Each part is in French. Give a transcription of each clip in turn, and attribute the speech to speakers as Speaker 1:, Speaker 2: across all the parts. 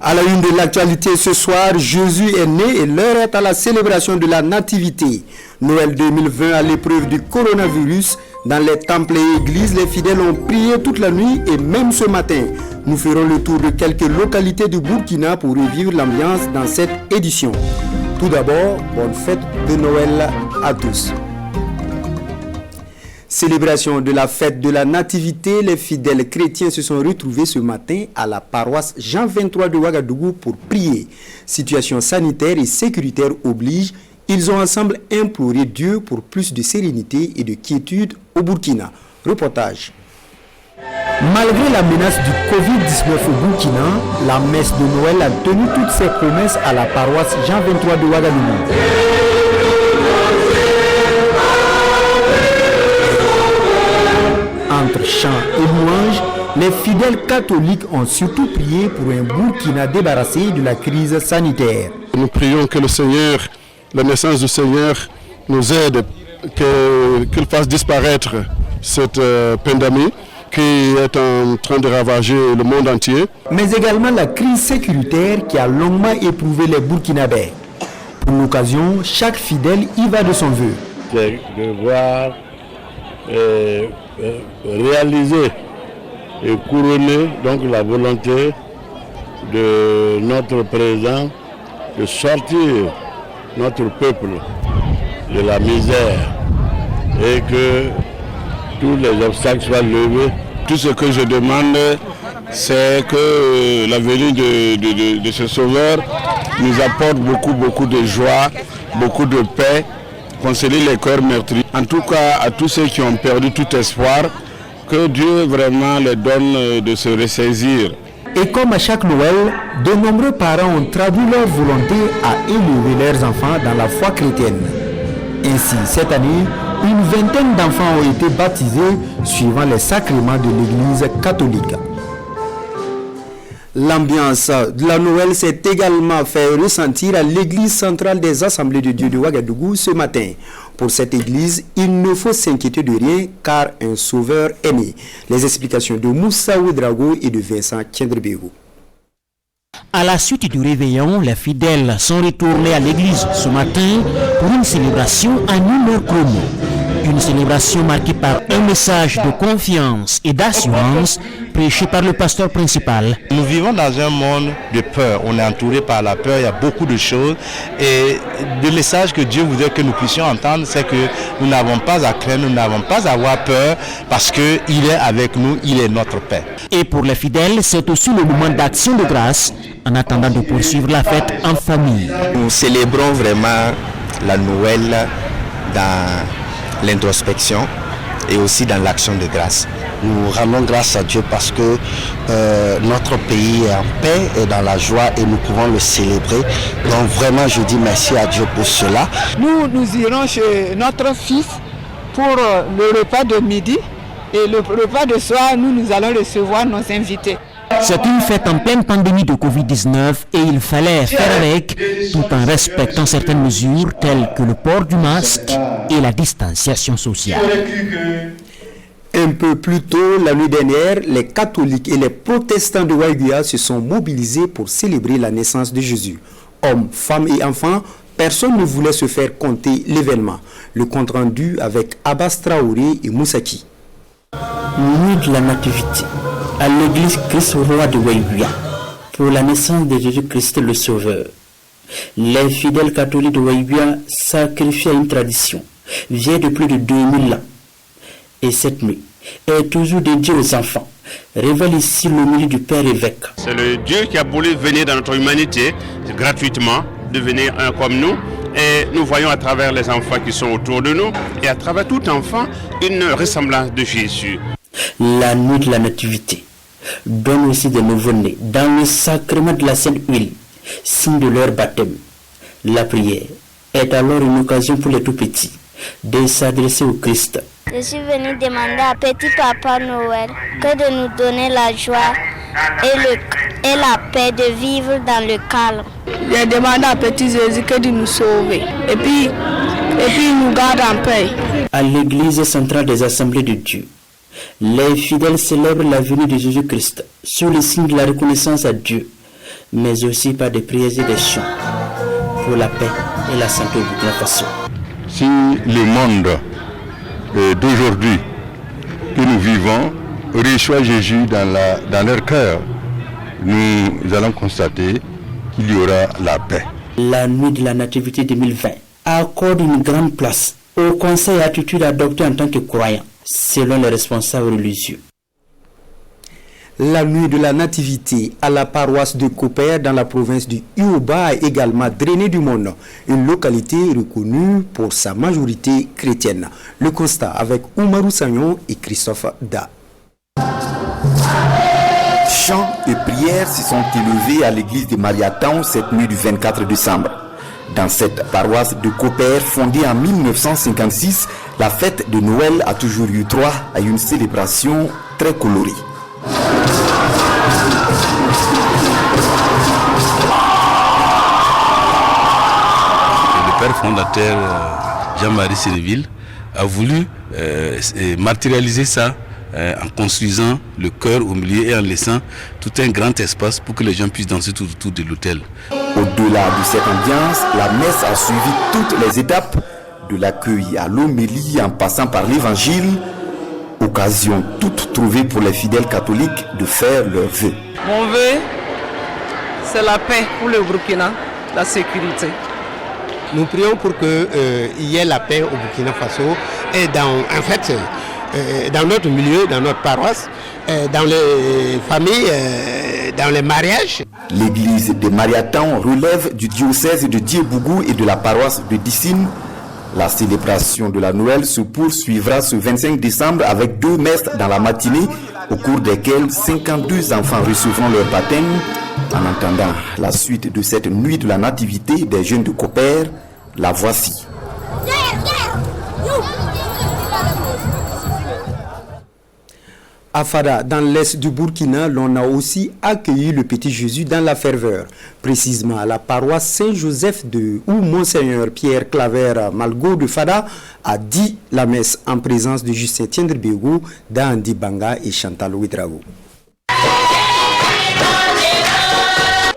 Speaker 1: À la une de l'actualité ce soir, Jésus est né et l'heure est à la célébration de la Nativité. Noël 2020 à l'épreuve du coronavirus. Dans les temples et églises, les fidèles ont prié toute la nuit et même ce matin. Nous ferons le tour de quelques localités du Burkina pour revivre l'ambiance dans cette édition. Tout d'abord, bonne fête de Noël à tous. Célébration de la fête de la Nativité, les fidèles chrétiens se sont retrouvés ce matin à la paroisse Jean 23 de Ouagadougou pour prier. Situation sanitaire et sécuritaire oblige, ils ont ensemble imploré Dieu pour plus de sérénité et de quiétude au Burkina. Reportage. Malgré la menace du Covid-19 au Burkina, la messe de Noël a tenu toutes ses promesses à la paroisse Jean 23 de Ouagadougou. Entre chants et louanges, les fidèles catholiques ont surtout prié pour un Burkina débarrassé de la crise sanitaire.
Speaker 2: Nous prions que le Seigneur, la naissance du Seigneur, nous aide, qu'il fasse disparaître cette pandémie qui est en train de ravager le monde entier.
Speaker 1: Mais également la crise sécuritaire qui a longuement éprouvé les Burkinabés. Pour l'occasion, chaque fidèle y va de son vœu.
Speaker 3: C'est de voir réaliser et couronner donc la volonté de notre président de sortir notre peuple de la misère et que tous les obstacles soient levés.
Speaker 2: Tout ce que je demande, c'est que la venue de ce Sauveur nous apporte beaucoup de joie, beaucoup de paix, consoler les cœurs meurtris. En tout cas, à tous ceux qui ont perdu tout espoir, que Dieu vraiment les donne de se ressaisir.
Speaker 1: Et comme à chaque Noël, de nombreux parents ont traduit leur volonté à élever leurs enfants dans la foi chrétienne. Ainsi, cette année, une vingtaine d'enfants ont été baptisés suivant les sacrements de l'Église catholique. L'ambiance de la Noël s'est également fait ressentir à l'église centrale des Assemblées de Dieu de Ouagadougou ce matin. Pour cette église, il ne faut s'inquiéter de rien car un sauveur est né. Les explications de Moussa Ouedrago et de Vincent Kendrebego.
Speaker 4: À la suite du réveillon, les fidèles sont retournés à l'église ce matin pour une célébration à numéro chrono. Une célébration marquée par un message de confiance et d'assurance prêché par le pasteur principal.
Speaker 5: Nous vivons dans un monde de peur. On est entouré par la peur, il y a beaucoup de choses. Et le message que Dieu voudrait que nous puissions entendre, c'est que nous n'avons pas à craindre, nous n'avons pas à avoir peur parce qu'il est avec nous, il est notre Père.
Speaker 4: Et pour les fidèles, c'est aussi le moment d'action de grâce en attendant de poursuivre la fête en famille.
Speaker 6: Nous célébrons vraiment la Noël dans l'introspection et aussi dans l'action de grâce.
Speaker 7: Nous rendons grâce à Dieu parce que notre pays est en paix et dans la joie et nous pouvons le célébrer. Donc vraiment, je dis merci à Dieu pour cela.
Speaker 8: Nous irons chez notre fils pour le repas de midi et le repas de soir, nous allons recevoir nos invités.
Speaker 4: C'est une fête en pleine pandémie de Covid-19 et il fallait faire avec tout en respectant certaines mesures telles que le port du masque et la distanciation sociale.
Speaker 1: Un peu plus tôt, la nuit dernière, les catholiques et les protestants de Ouaïguia se sont mobilisés pour célébrer la naissance de Jésus. Hommes, femmes et enfants, personne ne voulait se faire compter l'événement. Le compte rendu avec Abbas Traoré et Moussaki.
Speaker 9: Nuit de la Nativité à l'église Christ-Roi de Ouaïguia pour la naissance de Jésus-Christ le Sauveur. Les fidèles catholiques de Ouaïguia sacrifient à une tradition vieille de plus de 2000 ans. Et cette nuit est toujours dédiée aux enfants. Révèle ici l'homélie du Père évêque.
Speaker 10: C'est le Dieu qui a voulu venir dans notre humanité gratuitement, devenir un comme nous. Et nous voyons à travers les enfants qui sont autour de nous et à travers tout enfant une ressemblance de Jésus.
Speaker 9: La nuit de la Nativité donne aussi des nouveau-nés dans le sacrement de la Sainte Huile, signe de leur baptême. La prière est alors une occasion pour les tout-petits de s'adresser au Christ.
Speaker 11: Je suis venu demander à Petit Papa Noël que de nous donner la joie et la paix de vivre dans le calme.
Speaker 8: J'ai demandé à Petit Jésus que de nous sauver et puis nous garde en paix.
Speaker 9: À l'église centrale des Assemblées de Dieu, les fidèles célèbrent la venue de Jésus-Christ sous le signe de la reconnaissance à Dieu mais aussi par des prières et des chants pour la paix et la santé au Burkina Faso.
Speaker 3: Si le monde d'aujourd'hui que nous vivons reçoit Jésus dans leur cœur, nous allons constater qu'il y aura la paix.
Speaker 9: La nuit de la Nativité 2020 accorde une grande place au conseil et attitude adopté en tant que croyant, selon les responsables religieux.
Speaker 1: La nuit de la Nativité à la paroisse de Koper dans la province du Yoruba a également drainé du monde, une localité reconnue pour sa majorité chrétienne. Le constat avec Oumarou Sagnon et Christophe Da.
Speaker 12: Chants et prières se sont élevés à l'église de Mariatown cette nuit du 24 décembre. Dans cette paroisse de Koper, fondée en 1956, la fête de Noël a toujours eu droit à une célébration très colorée.
Speaker 5: Le père fondateur Jean-Marie Sénéville a voulu matérialiser ça en construisant le chœur au milieu et en laissant tout un grand espace pour que les gens puissent danser tout autour de l'autel.
Speaker 12: Au-delà de cette ambiance, la messe a suivi toutes les étapes, de l'accueil à l'homélie en passant par l'évangile, occasion toute trouvée pour les fidèles catholiques de faire leurs vœux.
Speaker 13: Mon vœu, c'est la paix pour le Burkina, la sécurité.
Speaker 14: Nous prions pour qu'il y ait la paix au Burkina Faso et dans notre milieu, dans notre paroisse, dans les familles, dans les mariages.
Speaker 12: L'église de Mariatown relève du diocèse de Diebougou et de la paroisse de Dissine. La célébration de la Noël se poursuivra ce 25 décembre avec 2 messes dans la matinée, au cours desquelles 52 enfants recevront leur baptême. En attendant la suite de cette nuit de la nativité des jeunes de Koper, la voici.
Speaker 1: À Fada, dans l'est du Burkina, l'on a aussi accueilli le petit Jésus dans la ferveur, précisément à la paroisse Saint-Joseph où Monseigneur Pierre Claver Malgo de Fada a dit la messe en présence de Justin Tiendrebego, d'Andy Banga et Chantal Ouedrago.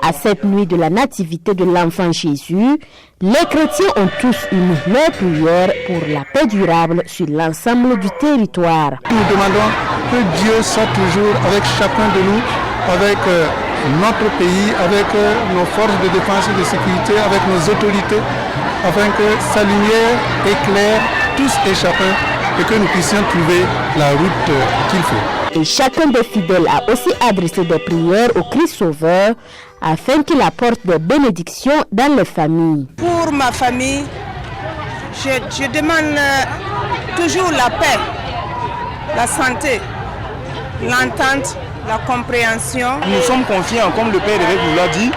Speaker 15: À cette nuit de la nativité de l'enfant Jésus, les chrétiens ont tous uni leur prière pour la paix durable sur l'ensemble du territoire.
Speaker 16: Nous demandons que Dieu soit toujours avec chacun de nous, avec notre pays, avec nos forces de défense et de sécurité, avec nos autorités, afin que sa lumière éclaire tous et chacun et que nous puissions trouver la route qu'il faut.
Speaker 15: Et chacun des fidèles a aussi adressé des prières au Christ Sauveur afin qu'il apporte des bénédictions dans les familles.
Speaker 8: Pour ma famille, je demande toujours la paix, la santé, l'entente, la compréhension.
Speaker 17: Nous sommes confiants, comme le Père évêque nous l'a dit,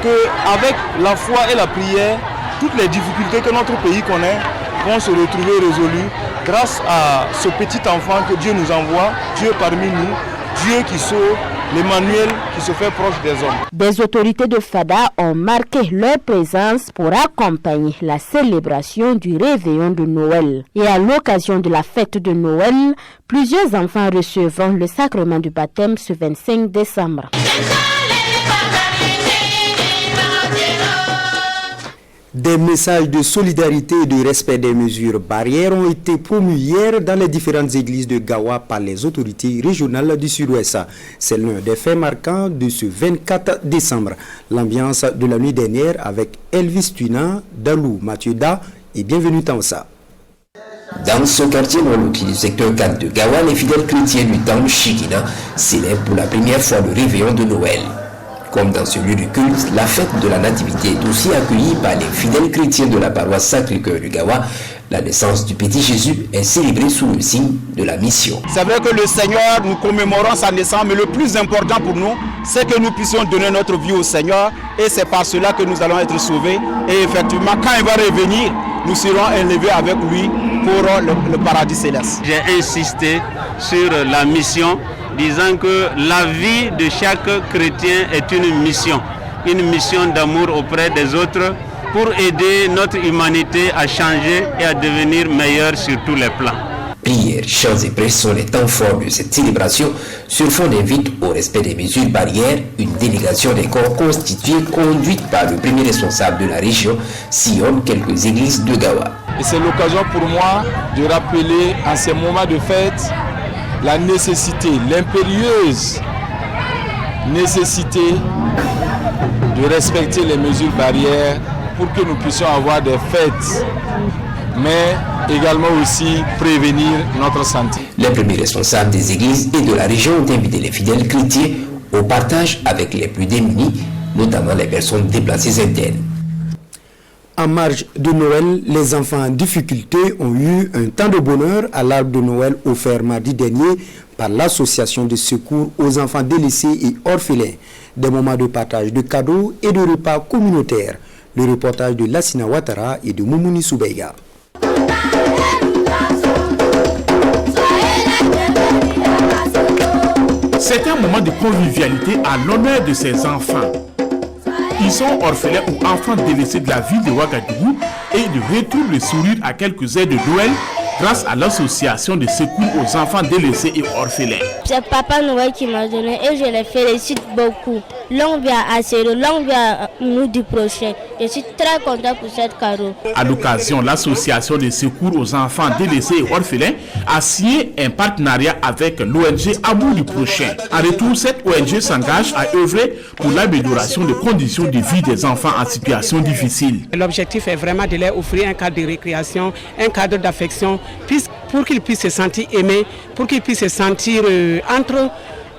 Speaker 17: qu'avec la foi et la prière, toutes les difficultés que notre pays connaît vont se retrouver résolues grâce à ce petit enfant que Dieu nous envoie, Dieu parmi nous, Dieu qui sauve, l'Emmanuel qui se fait proche des hommes.
Speaker 15: Des autorités de Fada ont marqué leur présence pour accompagner la célébration du réveillon de Noël. Et à l'occasion de la fête de Noël, plusieurs enfants recevront le sacrement du baptême ce 25 décembre.
Speaker 1: Des messages de solidarité et de respect des mesures barrières ont été promus hier dans les différentes églises de Gawa par les autorités régionales du Sud-Ouest. C'est l'un des faits marquants de ce 24 décembre. L'ambiance de la nuit dernière avec Elvis Tuina, Dalou Mathieuda et bienvenue Tansa.
Speaker 18: Dans ce quartier Moloki du secteur 4 de Gawa, les fidèles chrétiens du temple Shikina célèbrent pour la première fois le réveillon de Noël. Comme dans ce lieu de culte, la fête de la Nativité est aussi accueillie par les fidèles chrétiens de la paroisse Sacré-Cœur du Gawa. La naissance du petit Jésus est célébrée sous le signe de la mission.
Speaker 17: C'est vrai que le Seigneur, nous commémorons sa naissance, mais le plus important pour nous, c'est que nous puissions donner notre vie au Seigneur, et c'est par cela que nous allons être sauvés. Et effectivement, quand il va revenir, nous serons élevés avec lui pour le paradis céleste.
Speaker 10: J'ai insisté sur la mission, disant que la vie de chaque chrétien est une mission d'amour auprès des autres pour aider notre humanité à changer et à devenir meilleure sur tous les plans.
Speaker 18: Prières, chants et prêches sont les temps forts de cette célébration sur fond d'invite au respect des mesures barrières. Une délégation des corps constituée, conduite par le premier responsable de la région, sillonne quelques églises de Gawa.
Speaker 17: Et c'est l'occasion pour moi de rappeler en ces moments de fête la nécessité, l'impérieuse nécessité de respecter les mesures barrières pour que nous puissions avoir des fêtes, mais également aussi prévenir notre santé.
Speaker 18: Les premiers responsables des églises et de la région ont invité les fidèles chrétiens au partage avec les plus démunis, notamment les personnes déplacées internes.
Speaker 1: En marge de Noël, les enfants en difficulté ont eu un temps de bonheur à l'arbre de Noël offert mardi dernier par l'association de secours aux enfants délaissés et orphelins. Des moments de partage de cadeaux et de repas communautaires. Le reportage de Lassina Ouattara et de Moumouni Soubeiga.
Speaker 19: C'est un moment de convivialité à l'honneur de ces enfants. Ils sont orphelins ou enfants délaissés de la ville de Ouagadougou et ils retrouvent le sourire à quelques heures de Noël grâce à l'association de secours aux enfants délaissés et orphelins.
Speaker 11: C'est Papa Noël qui m'a donné et je les félicite beaucoup. Longue vie à Acero, longue vie à nous du prochain. Je suis très content pour cette cadeau.
Speaker 19: À l'occasion, l'association de secours aux enfants délaissés et orphelins a signé un partenariat avec l'ONG Abou du prochain. En retour, cette ONG s'engage à œuvrer pour l'amélioration des conditions de vie des enfants en situation difficile.
Speaker 20: L'objectif est vraiment de leur offrir un cadre de récréation, un cadre d'affection, pour qu'ils puissent se sentir aimés, pour qu'ils puissent se sentir entre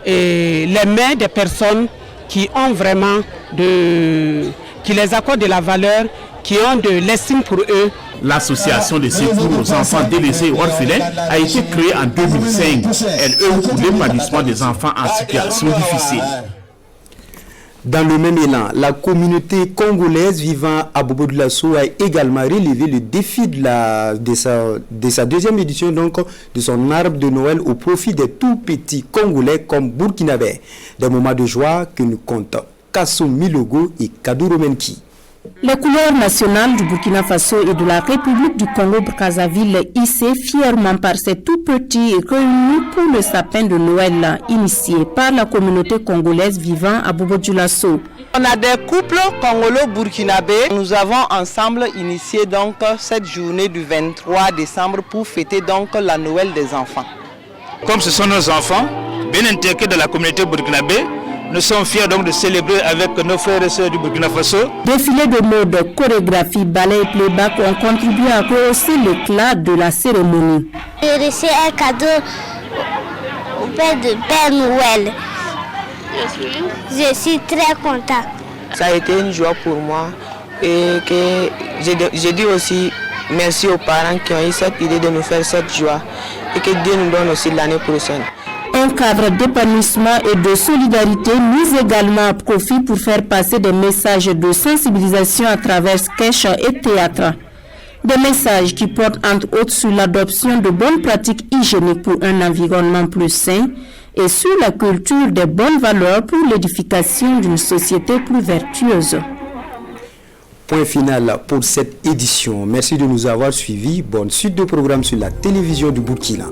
Speaker 20: les mains des personnes qui ont vraiment qui les accordent de la valeur, qui ont de l'estime pour eux.
Speaker 19: L'association de secours aux enfants délaissés et orphelins a été créée en 2005. Elle œuvre pour l'épanouissement des enfants en situation difficile.
Speaker 1: Dans le même élan, la communauté congolaise vivant à Bobo de Lasso a également relevé le défi de sa deuxième édition donc, de son arbre de Noël au profit des tout petits Congolais comme Burkinabé. Des moments de joie que nous comptent Kassoum Milogo et Kaduro Menki.
Speaker 15: Les couleurs nationales du Burkina Faso et de la République du Congo-Brazzaville hissées fièrement par ces tout petits réunis pour le sapin de Noël initié par la communauté congolaise vivant à Bobo-Dioulasso.
Speaker 13: On a des couples congolo-burkinabés. Nous avons ensemble initié donc cette journée du 23 décembre pour fêter donc la Noël des enfants.
Speaker 21: Comme ce sont nos enfants, bien intégrés de la communauté burkinabé, nous sommes fiers donc de célébrer avec nos frères et sœurs du Burkina Faso.
Speaker 15: Défilé de mode, chorégraphie, ballet et playback ont contribué à rehausser l'éclat de la cérémonie.
Speaker 11: J'ai reçu un cadeau au Père Noël. Je suis très content.
Speaker 13: Ça a été une joie pour moi et que j'ai dit aussi merci aux parents qui ont eu cette idée de nous faire cette joie et que Dieu nous donne aussi l'année prochaine.
Speaker 15: Un cadre d'épanouissement et de solidarité mis également à profit pour faire passer des messages de sensibilisation à travers sketch et théâtre. Des messages qui portent entre autres sur l'adoption de bonnes pratiques hygiéniques pour un environnement plus sain et sur la culture des bonnes valeurs pour l'édification d'une société plus vertueuse.
Speaker 1: Point final pour cette édition. Merci de nous avoir suivis. Bonne suite de programmes sur la télévision du Burkina.